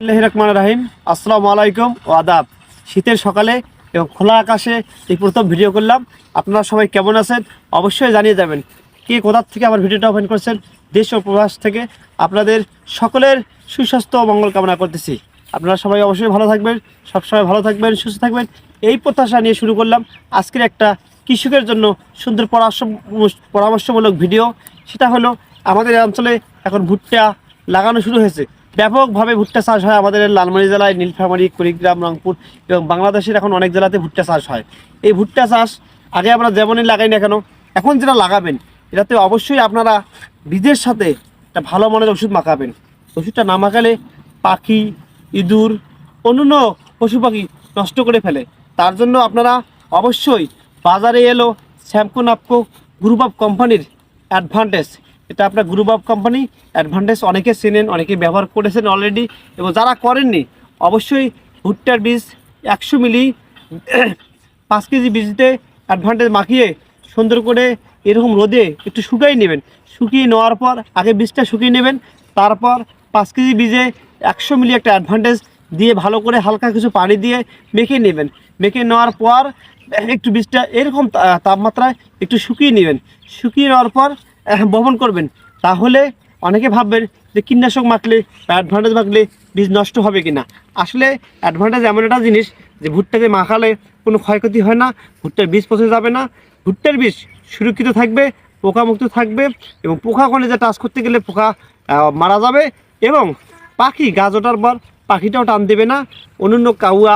রহিম আসসালামু আলাইকুম ও আদাব। শীতের সকালে এবং খোলা আকাশে এই প্রথম ভিডিও করলাম। আপনারা সবাই কেমন আছেন অবশ্যই জানিয়ে যাবেন। কে কোথা থেকে আমার ভিডিওটা ওপেন করছেন, দেশ ও প্রবাস থেকে আপনাদের সকলের সুস্বাস্থ্য ও মঙ্গল কামনা করতেছি। আপনারা সবাই অবশ্যই ভালো থাকবেন, সবসময় ভালো থাকবেন, সুস্থ থাকবেন, এই প্রত্যাশা নিয়ে শুরু করলাম আজকের একটা কৃষকের জন্য সুন্দর পরামর্শমূলক ভিডিও। সেটা হলো আমাদের অঞ্চলে এখন ভুট্টা লাগানো শুরু হয়েছে। ব্যাপকভাবে ভুট্টা চাষ হয় আমাদের লালমনি জেলায়, নীলফামারী, কুড়িগ্রাম, রংপুর এবং বাংলাদেশের এখন অনেক জেলাতে ভুট্টা চাষ হয়। এই ভুট্টা চাষ আগে আমরা যেমনই লাগাই না কেন, এখন যেটা লাগাবেন এটাতে অবশ্যই আপনারা বীজের সাথে একটা ভালো মানের ওষুধ মাখাবেন। ওষুধটা না মাখালে পাখি, ইঁদুর, অন্যান্য পশু পাখি নষ্ট করে ফেলে। তার জন্য আপনারা অবশ্যই বাজারে এলো স্যামকো নাপকো গ্রুপ অফ কোম্পানির অ্যাডভান্টেজ। এটা আপনার গ্রুপ অফ কোম্পানি অ্যাডভান্টেজ অনেকে চেনেন, অনেকে ব্যবহার করেছেন অলরেডি, এবং যারা করেননি অবশ্যই ভুট্টার বীজ 100 মিলি 5 কেজি বীজতে অ্যাডভান্টেজ মাখিয়ে সুন্দর করে এরকম রোদে একটু শুকিয়ে নেবেন। শুকিয়ে নেওয়ার পর আগে বীজটা শুকিয়ে নেবেন, তারপর 5 কেজি বীজে 100 মিলি একটা অ্যাডভান্টেজ দিয়ে ভালো করে হালকা কিছু পানি দিয়ে মেখে নেবেন। মেখে নেওয়ার পর একটু বীজটা এরকম তাপমাত্রায় একটু শুকিয়ে নেবেন। শুকিয়ে নেওয়ার পর বপন করবেন। তাহলে অনেকে ভাববেন যে কীটনাশক মাখলে বা অ্যাডভান্টেজ মাখলে বীজ নষ্ট হবে কি না। আসলে অ্যাডভান্টেজ এমন একটা জিনিস যে ভুট্টাকে মাখালে কোনো ক্ষয়ক্ষতি হয় না, ভুট্টার বীজ পচে যাবে না, ভুট্টার বীজ সুরক্ষিত থাকবে, পোকামুক্ত থাকবে, এবং পোকা কলেজে টাচ করতে গেলে পোকা মারা যাবে, এবং পাখি গাছ ওঠার পর পাখিটাও টান দেবে না। অন্যান্য কাউয়া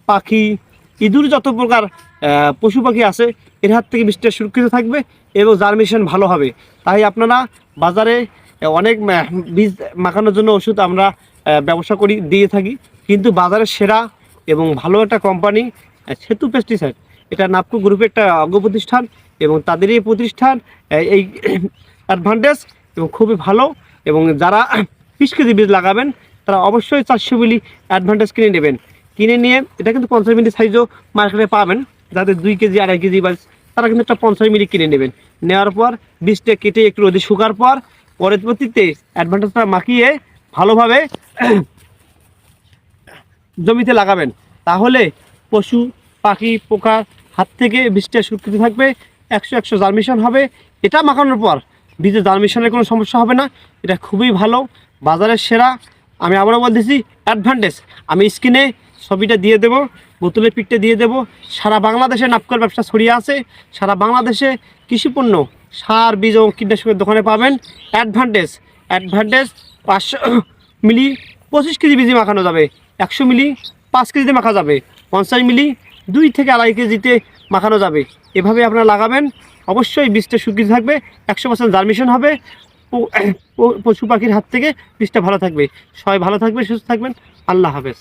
পাখি, ইঁদুর, যত প্রকার পশু পাখি আছে এর হাত থেকে বীজটা সুরক্ষিত থাকবে এবং জার্মিনেশন ভালো হবে। তাই আপনারা বাজারে অনেক বীজ মাখানোর জন্য ওষুধ আমরা ব্যবসা করি, দিয়ে থাকি, কিন্তু বাজারের সেরা এবং ভালো একটা কোম্পানি সেতু পেস্টিসাইড। এটা নাপকো গ্রুপের একটা অঙ্গ প্রতিষ্ঠান এবং তাদেরই এই প্রতিষ্ঠান এই অ্যাডভান্টেজ এবং খুবই ভালো। এবং যারা 20 কেজি বীজ লাগাবেন তারা অবশ্যই 400 মিলি অ্যাডভান্টেজ কিনে নেবেন। কিনে নিয়ে এটা কিন্তু 50 মিলি সাইজও মার্কেটে পাবেন। যাদের 2 কেজি 2.5 কেজি বা তারা কিন্তু একটা 50 মিলি কিনে নেবেন। নেওয়ার পর বীজটা কেটে একটু রোদে শুকার পর পরবর্তীতে অ্যাডভান্টেজটা মাখিয়ে ভালোভাবে জমিতে লাগাবেন। তাহলে পশু পাখি পোকার হাত থেকে বীজটা সুরক্ষিত থাকবে, 100 জার্মিনেশন হবে। এটা মাখানোর পর বীজের জার্মিনেশনের কোনো সমস্যা হবে না। এটা খুবই ভালো, বাজারের সেরা। আমি আবারও বলতেছি অ্যাডভান্টেজ। আমি স্ক্রিনে ছবিটা দিয়ে দেবো, বোতলের পিকটা দিয়ে দেবো। সারা বাংলাদেশে নাপকোর ব্যবসা ছড়িয়ে আছে। সারা বাংলাদেশে কৃষিপণ্য সার, বীজ এবং কীটনাশকের দোকানে পাবেন অ্যাডভান্টেজ। 500 মিলি 25 কেজি বীজে মাখানো যাবে, 100 মিলি 5 কেজিতে মাখা যাবে, 50 মিলি 2 থেকে 2.5 কেজিতে মাখানো যাবে। এভাবে আপনারা লাগাবেন, অবশ্যই বীজটা সুরক্ষিত থাকবে, 100% জার্মিনেশন হবে, পশু পাখির হাত থেকে বীজটা ভালো থাকবে। সবাই ভালো থাকবে, সুস্থ থাকবেন। আল্লাহ হাফেজ।